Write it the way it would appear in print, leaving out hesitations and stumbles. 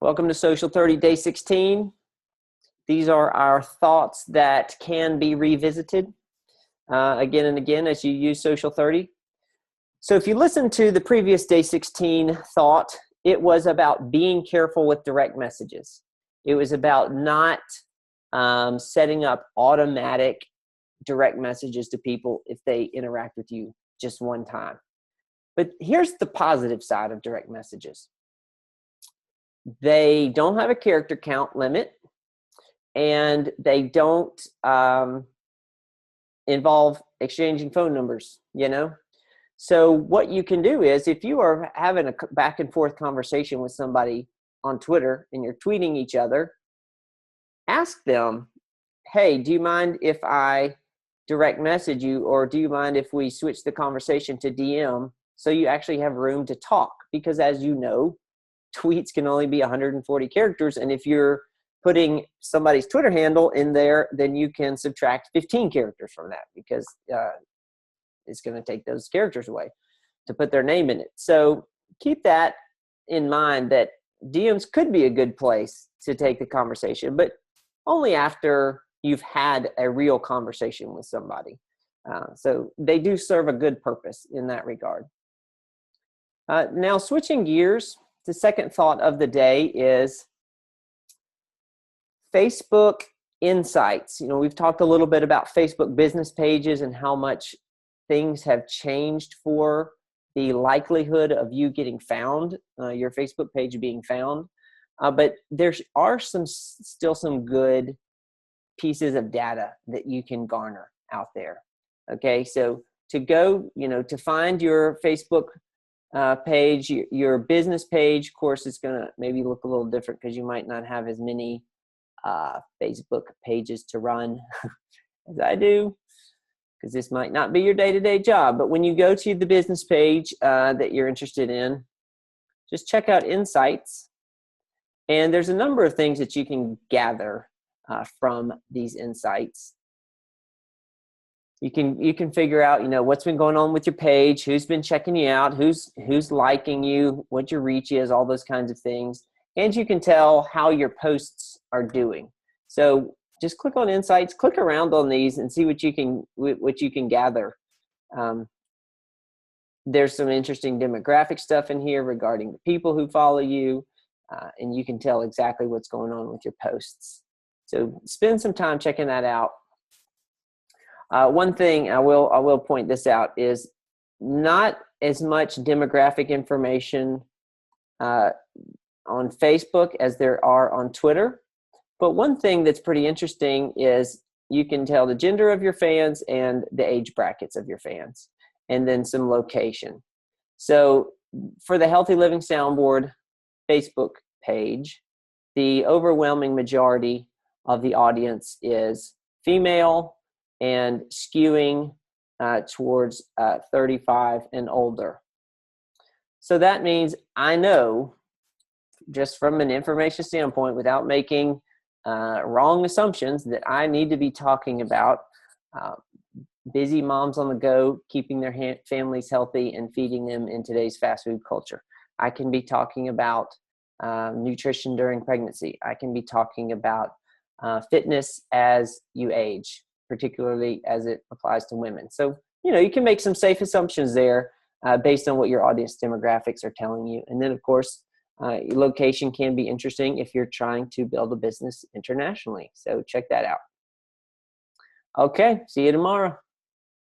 Welcome to Social 30, Day 16. These are our thoughts that can be revisited again and again as you use Social 30. So if you listen to the previous Day 16 thought, it was about being careful with direct messages. It was about not setting up automatic direct messages to people if they interact with you just one time. But here's the positive side of direct messages. They don't have a character count limit, and they don't involve exchanging phone numbers, So what you can do is, if you are having a back and forth conversation with somebody on Twitter and you're tweeting each other, ask them, hey, do you mind if I direct message you, or do you mind if we switch the conversation to DM so you actually have room to talk? Because as you know, tweets can only be 140 characters, and if you're putting somebody's Twitter handle in there, then you can subtract 15 characters from that, because it's going to take those characters away to put their name in it. So keep that in mind, that DMs could be a good place to take the conversation, but only after you've had a real conversation with somebody. So they do serve a good purpose in that regard. Now, switching gears, the second thought of the day is Facebook Insights. We've talked a little bit about Facebook business pages and how much things have changed for the likelihood of you getting found, your Facebook page being found. But there are still some good pieces of data that you can garner out there. Okay, so to go, to find your Facebook page, your business page, of course, is going to maybe look a little different because you might not have as many Facebook pages to run as I do, because this might not be your day-to-day job. But when you go to the business page that you're interested in, just check out Insights. And there's a number of things that you can gather from these insights. You can figure out, what's been going on with your page, who's been checking you out, who's liking you, what your reach is, all those kinds of things. And you can tell how your posts are doing. So just click on Insights, click around on these, and see what you can gather. There's some interesting demographic stuff in here regarding the people who follow you, and you can tell exactly what's going on with your posts. So spend some time checking that out. One thing I will point this out is not as much demographic information on Facebook as there are on Twitter. But one thing that's pretty interesting is you can tell the gender of your fans and the age brackets of your fans, and then some location. So for the Healthy Living Soundboard Facebook page, the overwhelming majority of the audience is female and skewing towards 35 and older. So that means I know, just from an information standpoint, without making wrong assumptions, that I need to be talking about busy moms on the go, keeping their families healthy and feeding them in today's fast food culture. I can be talking about nutrition during pregnancy. I can be talking about fitness as you age, particularly as it applies to women. So, you can make some safe assumptions there based on what your audience demographics are telling you. And then, of course, location can be interesting if you're trying to build a business internationally. So check that out. Okay, see you tomorrow.